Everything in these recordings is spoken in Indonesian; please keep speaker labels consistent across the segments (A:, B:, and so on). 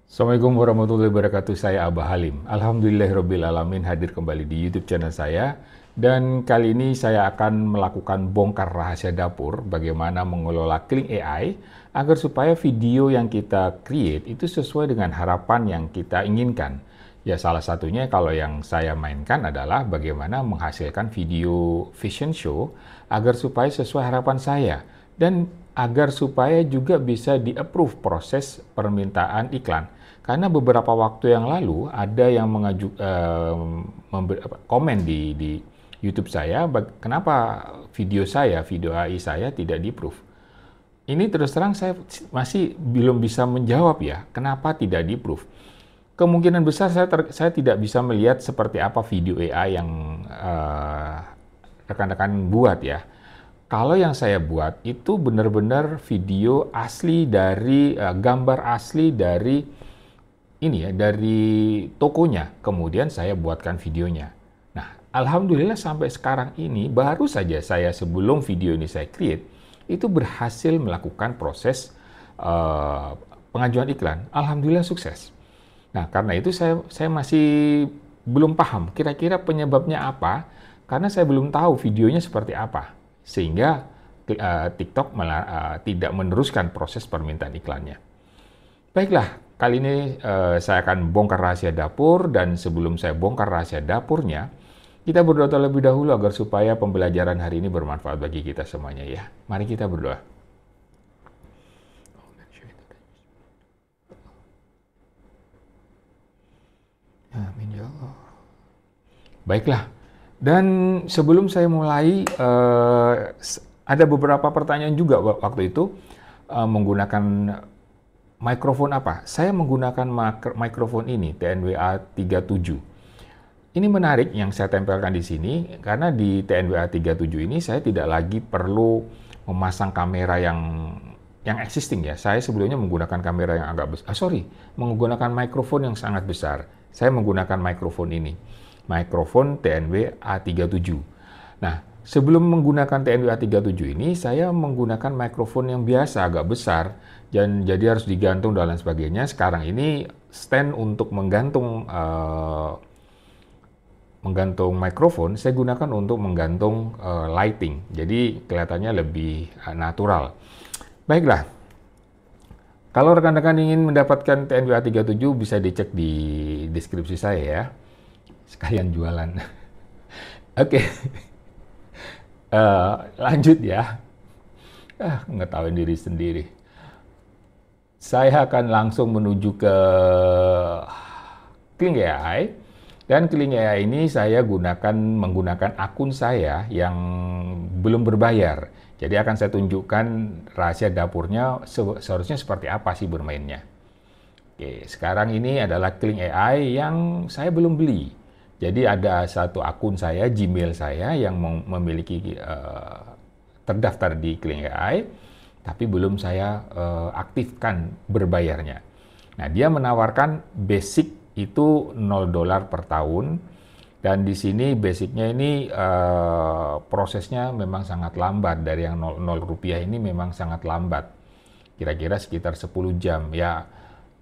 A: Assalamualaikum warahmatullahi wabarakatuh. Saya Abah Halim. Alhamdulillahirabbil alamin hadir kembali di YouTube channel saya. Dan kali ini saya akan melakukan bongkar rahasia dapur bagaimana mengelola Kling AI agar supaya video yang kita create itu sesuai dengan harapan yang kita inginkan. Ya salah satunya kalau yang saya mainkan adalah bagaimana menghasilkan video fashion show agar supaya sesuai harapan saya dan agar supaya juga bisa di-approve proses permintaan iklan. Karena beberapa waktu yang lalu ada yang komen di YouTube saya, kenapa video AI saya tidak di-approve. Ini terus terang saya masih belum bisa menjawab ya, kenapa tidak di-approve. Kemungkinan besar saya tidak bisa melihat seperti apa video AI yang rekan-rekan buat ya. Kalau yang saya buat itu benar-benar video asli dari gambar asli dari ini ya, dari tokonya. Kemudian saya buatkan videonya. Nah, alhamdulillah sampai sekarang ini baru saja saya sebelum video ini saya create itu berhasil melakukan proses pengajuan iklan. Alhamdulillah sukses. Nah, karena itu saya masih belum paham kira-kira penyebabnya apa, karena saya belum tahu videonya seperti apa. Sehingga TikTok malah tidak meneruskan proses permintaan iklannya. Baiklah, kali ini saya akan bongkar rahasia dapur, dan sebelum saya bongkar rahasia dapurnya, kita berdoa terlebih dahulu agar supaya pembelajaran hari ini bermanfaat bagi kita semuanya ya. Mari kita berdoa. Amin ya Allah. Baiklah, dan sebelum saya mulai, ada beberapa pertanyaan juga waktu itu menggunakan mikrofon apa. Saya menggunakan mikrofon ini, TNWA 37. Ini menarik yang saya tempelkan di sini, karena di TNWA 37 ini saya tidak lagi perlu memasang kamera yang existing ya. Saya sebelumnya menggunakan kamera yang agak besar, menggunakan mikrofon yang sangat besar. Saya menggunakan mikrofon ini, mikrofon TNWA 37. Nah, sebelum menggunakan TNWA 37 ini, saya menggunakan mikrofon yang biasa, agak besar, dan jadi harus digantung dan lain sebagainya. Sekarang ini stand untuk menggantung mikrofon, saya gunakan untuk menggantung lighting. Jadi kelihatannya lebih natural. Baiklah, kalau rekan-rekan ingin mendapatkan TNWA 37 bisa dicek di deskripsi saya ya. Sekalian jualan. Oke. Lanjut ya. Ngetawain diri sendiri. Saya akan langsung menuju ke Kling AI. Dan Kling AI ini saya menggunakan akun saya yang belum berbayar. Jadi akan saya tunjukkan rahasia dapurnya seharusnya seperti apa sih bermainnya. Oke, sekarang ini adalah Kling AI yang saya belum beli. Jadi ada satu akun saya, Gmail saya yang memiliki terdaftar di Kling AI, tapi belum saya aktifkan berbayarnya. Nah, dia menawarkan basic itu $0 per tahun, dan di sini basicnya ini prosesnya memang sangat lambat. Dari yang 0 rupiah ini memang sangat lambat, kira-kira sekitar 10 jam ya.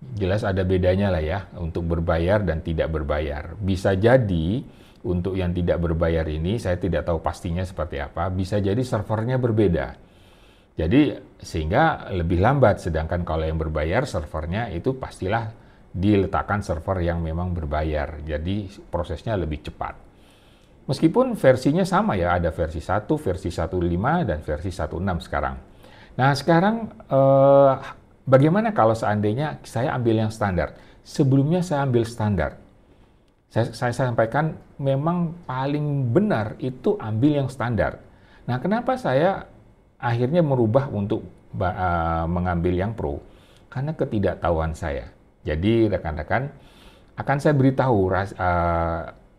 A: Jelas ada bedanya lah ya untuk berbayar dan tidak berbayar. Bisa jadi untuk yang tidak berbayar ini, saya tidak tahu pastinya seperti apa, bisa jadi servernya berbeda. Jadi sehingga lebih lambat, sedangkan kalau yang berbayar servernya itu pastilah diletakkan server yang memang berbayar. Jadi prosesnya lebih cepat. Meskipun versinya sama ya, ada versi 1, versi 1.5, dan versi 1.6 sekarang. Nah sekarang bagaimana kalau seandainya saya ambil yang standar? Sebelumnya saya ambil standar. Saya sampaikan memang paling benar itu ambil yang standar. Nah kenapa saya akhirnya merubah untuk mengambil yang pro? Karena ketidaktahuan saya. Jadi rekan-rekan akan saya beritahu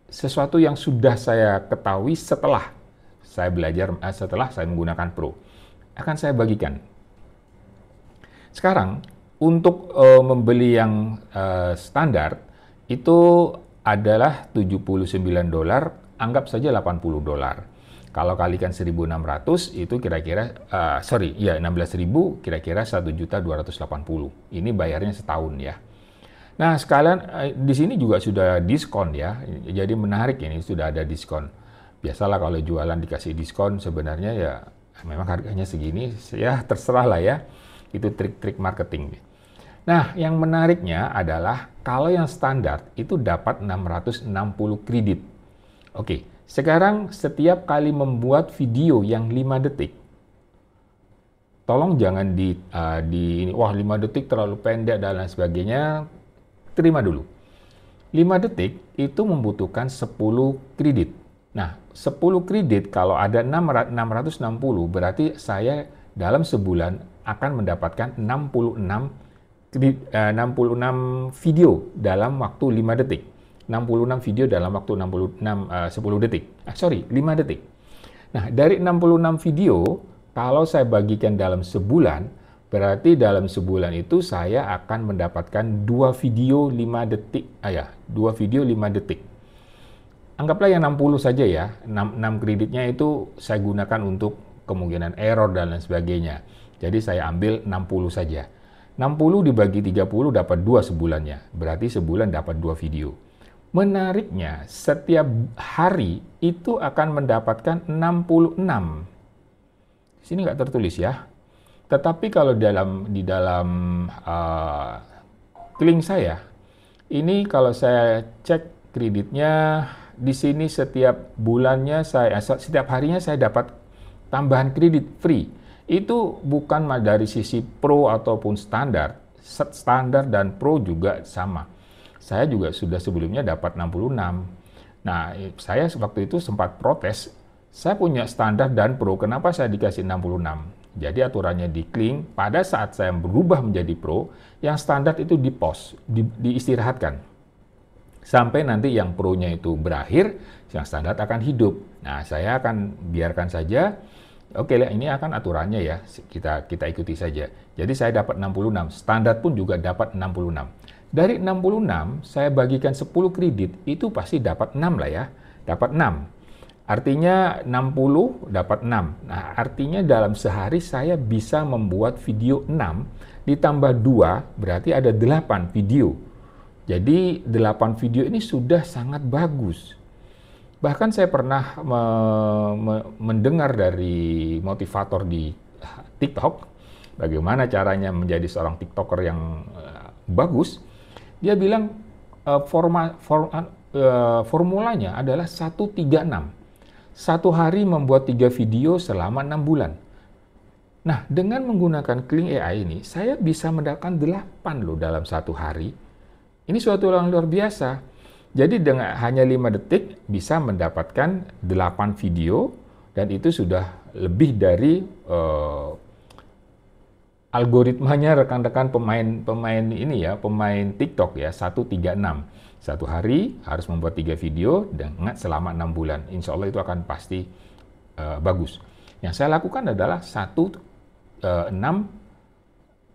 A: sesuatu yang sudah saya ketahui setelah saya belajar, setelah saya menggunakan Pro. Akan saya bagikan. Sekarang untuk membeli yang standar itu adalah $79, anggap saja $80. Kalau kalikan 1.600 itu kira-kira 16.000 kira-kira 1.280.000. Ini bayarnya setahun ya. Nah, sekalian di sini juga sudah diskon ya. Jadi menarik ini sudah ada diskon. Biasalah kalau jualan dikasih diskon sebenarnya ya memang harganya segini ya terserah lah ya. Itu trik-trik marketing. Nah, yang menariknya adalah kalau yang standar itu dapat 660 kredit. Oke, sekarang setiap kali membuat video yang 5 detik, tolong jangan wah 5 detik terlalu pendek dan lain sebagainya. Terima dulu. 5 detik itu membutuhkan 10 kredit. Nah, 10 kredit kalau ada 660 berarti saya dalam sebulan akan mendapatkan 66 video dalam waktu 5 detik. 66 video dalam waktu 10 detik. 5 detik. Nah, dari 66 video, kalau saya bagikan dalam sebulan, berarti dalam sebulan itu saya akan mendapatkan 2 video 5 detik. 2 video 5 detik. Anggaplah yang 60 saja ya. 6 kreditnya itu saya gunakan untuk kemungkinan error dan lain sebagainya. Jadi saya ambil 60 saja. 60 dibagi 30 dapat 2 sebulannya. Berarti sebulan dapat 2 video. Menariknya, setiap hari itu akan mendapatkan 66. Sini nggak tertulis ya. Tetapi kalau di dalam link saya, ini kalau saya cek kreditnya, di sini setiap bulannya setiap harinya saya dapat tambahan kredit free. Itu bukan dari sisi pro ataupun standar. Standar dan pro juga sama. Saya juga sudah sebelumnya dapat 66. Nah, saya waktu itu sempat protes. Saya punya standar dan pro, kenapa saya dikasih 66? Jadi aturannya di Kling, pada saat saya berubah menjadi pro, yang standar itu di-pause, diistirahatkan. Sampai nanti yang pro-nya itu berakhir, yang standar akan hidup. Nah, saya akan biarkan saja. Oke, ini akan aturannya ya, kita ikuti saja. Jadi saya dapat 66, standar pun juga dapat 66. Dari 66, saya bagikan 10 kredit, itu pasti dapat 6 lah ya, dapat 6. Artinya 60 dapat 6. Nah, artinya dalam sehari saya bisa membuat video 6, ditambah 2, berarti ada 8 video. Jadi 8 video ini sudah sangat bagus. Bahkan saya pernah mendengar dari motivator di TikTok, bagaimana caranya menjadi seorang TikToker yang bagus. Dia bilang formulanya adalah 136. Satu hari membuat 3 video selama 6 bulan. Nah, dengan menggunakan Kling AI ini, saya bisa mendapatkan 8 loh dalam satu hari. Ini suatu yang luar biasa. Jadi dengan hanya 5 detik bisa mendapatkan 8 video dan itu sudah lebih dari algoritmanya rekan-rekan pemain ini ya, pemain TikTok ya, 136. Satu hari harus membuat 3 video dengan selama 6 bulan. Insya Allah itu akan pasti bagus. Yang saya lakukan adalah 16,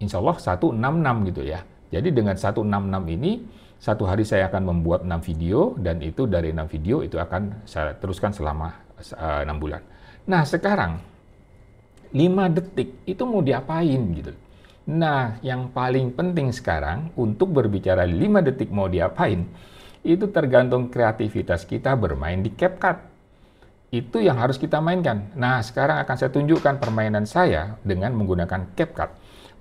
A: insya Allah 166 gitu ya. Jadi dengan 166 ini, satu hari saya akan membuat 6 video, dan itu dari 6 video itu akan saya teruskan selama 6 bulan. Nah sekarang, 5 detik itu mau diapain gitu. Nah, yang paling penting sekarang untuk berbicara 5 detik mau diapain, itu tergantung kreativitas kita bermain di CapCut. Itu yang harus kita mainkan. Nah, sekarang akan saya tunjukkan permainan saya dengan menggunakan CapCut.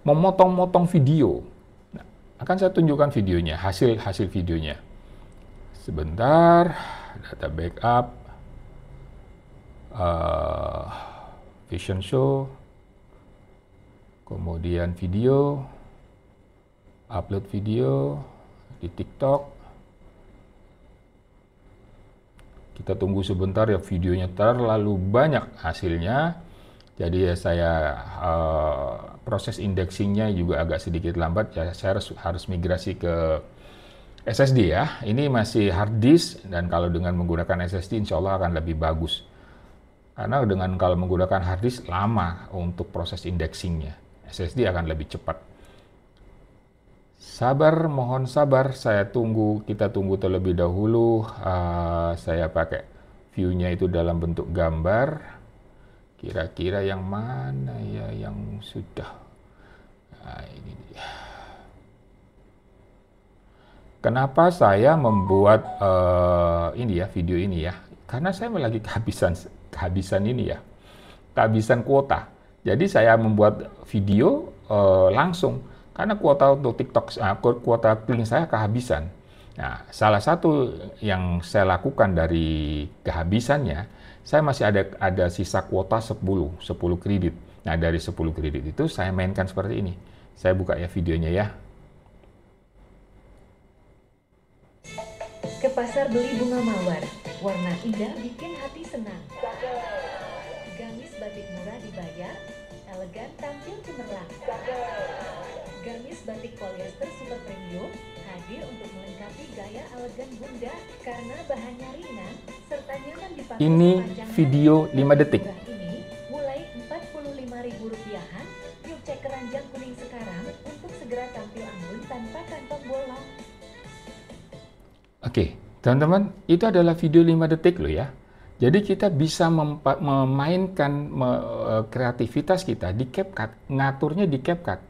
A: Memotong-motong video. Nah, akan saya tunjukkan videonya, hasil videonya. Sebentar, data backup, Vision Show, kemudian video, upload video di TikTok. Kita tunggu sebentar ya, videonya terlalu banyak hasilnya. Jadi ya saya proses indexingnya juga agak sedikit lambat ya, saya harus migrasi ke SSD ya. Ini masih hard disk, dan kalau dengan menggunakan SSD insya Allah akan lebih bagus. Karena kalau menggunakan hard disk lama untuk proses indexingnya. SSD akan lebih cepat. Sabar, mohon sabar. Kita tunggu terlebih dahulu. Saya pakai view-nya itu dalam bentuk gambar. Kira-kira yang mana ya yang sudah. Nah, ini dia. Kenapa saya membuat ini ya, video ini ya? Karena saya lagi kehabisan ini ya, kehabisan kuota. Jadi saya membuat video langsung karena kuota untuk TikTok, kuota kling saya kehabisan. Nah, salah satu yang saya lakukan dari kehabisannya, saya masih ada sisa kuota 10 kredit. Nah, dari 10 kredit itu saya mainkan seperti ini. Saya buka ya videonya ya.
B: Ke pasar beli bunga mawar, warna indah bikin hati senang. Gamis batik murah dibayar, elegan tampil cemerlang. Gamis batik polyester super premium hadir untuk melengkapi gaya elegan Bunda karena bahannya ringan serta nyaman dipakai.
A: Ini video 5 detik.
B: Ini mulai Rp45.000-an. Yuk cek keranjang kuning sekarang untuk segera tampil anggun tanpa kantong bolong.
A: Oke, teman-teman, itu adalah video 5 detik loh ya. Jadi kita bisa memainkan kreativitas kita di CapCut, ngaturnya di CapCut.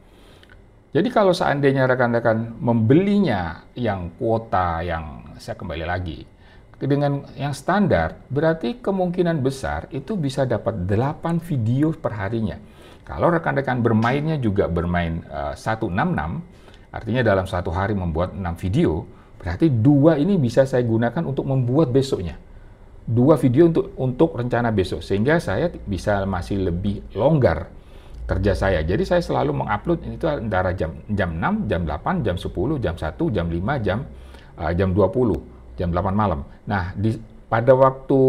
A: Jadi kalau seandainya rekan-rekan membelinya yang kuota yang saya kembali lagi dengan yang standar, berarti kemungkinan besar itu bisa dapat 8 video per harinya. Kalau rekan-rekan bermainnya juga bermain 166, artinya dalam satu hari membuat 6 video, berarti 2 ini bisa saya gunakan untuk membuat besoknya. 2 video untuk rencana besok, sehingga saya bisa masih lebih longgar kerja saya. Jadi saya selalu mengupload itu antara jam 6, jam 8, jam 10, jam 1, jam 5, jam 20, jam 8 malam. Nah, pada waktu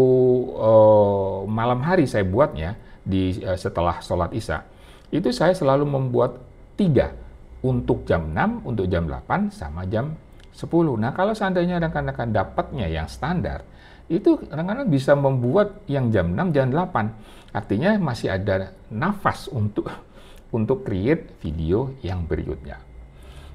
A: malam hari saya buatnya, setelah sholat Isya, itu saya selalu membuat 3 untuk jam 6, untuk jam 8, sama jam 10. Nah, kalau seandainya rekan-rekan dapatnya yang standar, itu rekan-rekan bisa membuat yang jam 6, jam 8. Artinya masih ada nafas untuk create video yang berikutnya.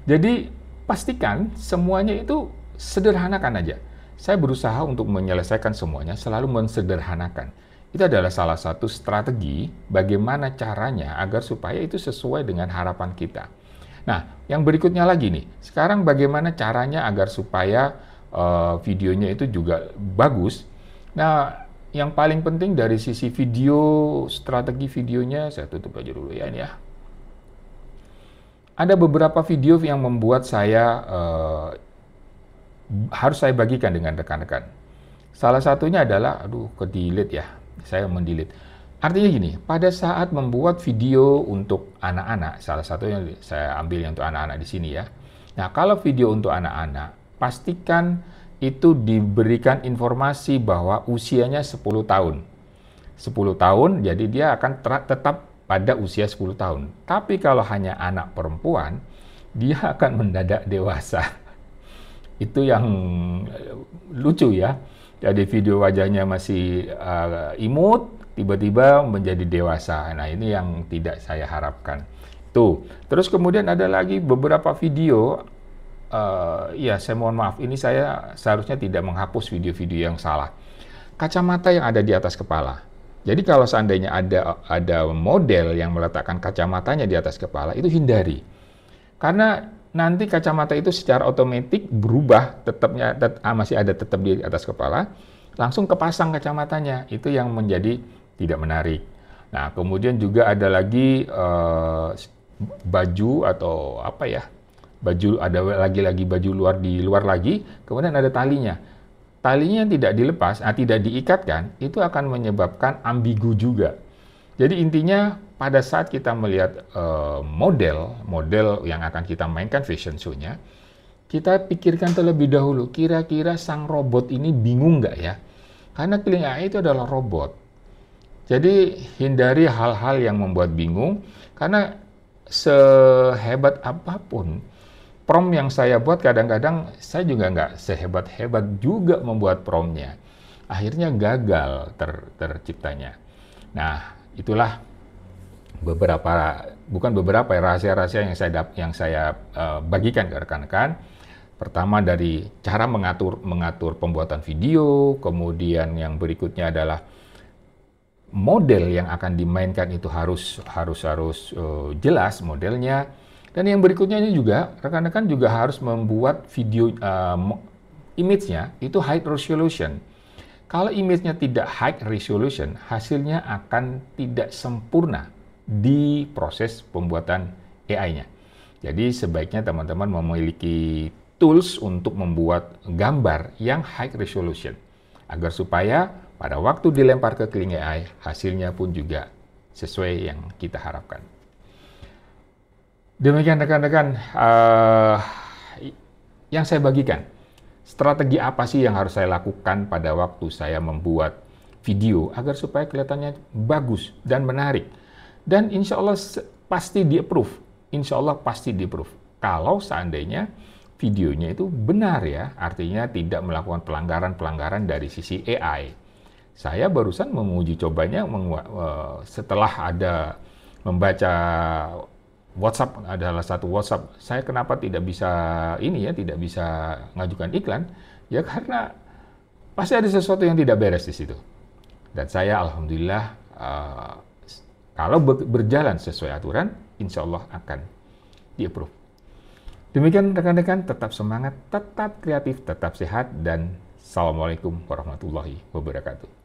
A: Jadi, pastikan semuanya itu sederhanakan aja. Saya berusaha untuk menyelesaikan semuanya, selalu mensederhanakan. Itu adalah salah satu strategi bagaimana caranya agar supaya itu sesuai dengan harapan kita. Nah, yang berikutnya lagi nih, sekarang bagaimana caranya agar supaya videonya itu juga bagus. Nah, yang paling penting dari sisi video, strategi videonya, saya tutup aja dulu ya ini ya. Ada beberapa video yang membuat saya harus saya bagikan dengan rekan-rekan. Salah satunya adalah, ke-delete ya, saya mendelete. Artinya gini, pada saat membuat video untuk anak-anak, salah satunya saya ambil yang untuk anak-anak di sini ya. Nah, kalau video untuk anak-anak, pastikan itu diberikan informasi bahwa usianya 10 tahun. 10 tahun, jadi dia akan tetap pada usia 10 tahun. Tapi kalau hanya anak perempuan, dia akan mendadak dewasa. Itu yang lucu ya. Jadi video wajahnya masih imut, tiba-tiba menjadi dewasa. Nah, ini yang tidak saya harapkan. Tuh. Terus kemudian ada lagi beberapa video, ya saya mohon maaf, ini saya seharusnya tidak menghapus video-video yang salah. Kacamata yang ada di atas kepala. Jadi kalau seandainya ada model yang meletakkan kacamatanya di atas kepala, itu hindari. Karena nanti kacamata itu secara otomatis berubah, masih ada tetap di atas kepala, langsung kepasang kacamatanya. Itu yang menjadi tidak menarik. Nah, kemudian juga ada lagi baju atau apa ya, baju, ada lagi baju luar di luar lagi, kemudian ada talinya. Talinya yang tidak dilepas, tidak diikatkan, itu akan menyebabkan ambigu juga. Jadi intinya pada saat kita melihat model yang akan kita mainkan fashion show-nya, kita pikirkan terlebih dahulu, kira-kira sang robot ini bingung nggak ya? Karena Kling AI itu adalah robot. Jadi hindari hal-hal yang membuat bingung, karena sehebat apapun prompt yang saya buat, kadang-kadang saya juga nggak sehebat-hebat juga membuat promptnya. Akhirnya gagal terciptanya. Nah, itulah rahasia-rahasia yang saya bagikan ke rekan-rekan. Pertama dari cara mengatur pembuatan video, kemudian yang berikutnya adalah model yang akan dimainkan itu harus jelas modelnya, Dan yang berikutnya ini juga, rekan-rekan juga harus membuat video image-nya itu high resolution. Kalau image-nya tidak high resolution, hasilnya akan tidak sempurna di proses pembuatan AI-nya. Jadi sebaiknya teman-teman memiliki tools untuk membuat gambar yang high resolution, agar supaya pada waktu dilempar ke Kling AI, hasilnya pun juga sesuai yang kita harapkan. Demikian rekan-rekan yang saya bagikan. Strategi apa sih yang harus saya lakukan pada waktu saya membuat video agar supaya kelihatannya bagus dan menarik. Dan insya Allah pasti di-approve. Insya Allah pasti di-approve. Kalau seandainya videonya itu benar ya, artinya tidak melakukan pelanggaran-pelanggaran dari sisi AI. Saya barusan menguji cobanya setelah ada membaca WhatsApp, adalah satu WhatsApp. Saya kenapa tidak bisa tidak bisa ngajukan iklan? Ya karena pasti ada sesuatu yang tidak beres di situ. Dan saya alhamdulillah kalau berjalan sesuai aturan, insya Allah akan di-approve. Demikian rekan-rekan, tetap semangat, tetap kreatif, tetap sehat, dan Assalamualaikum warahmatullahi wabarakatuh.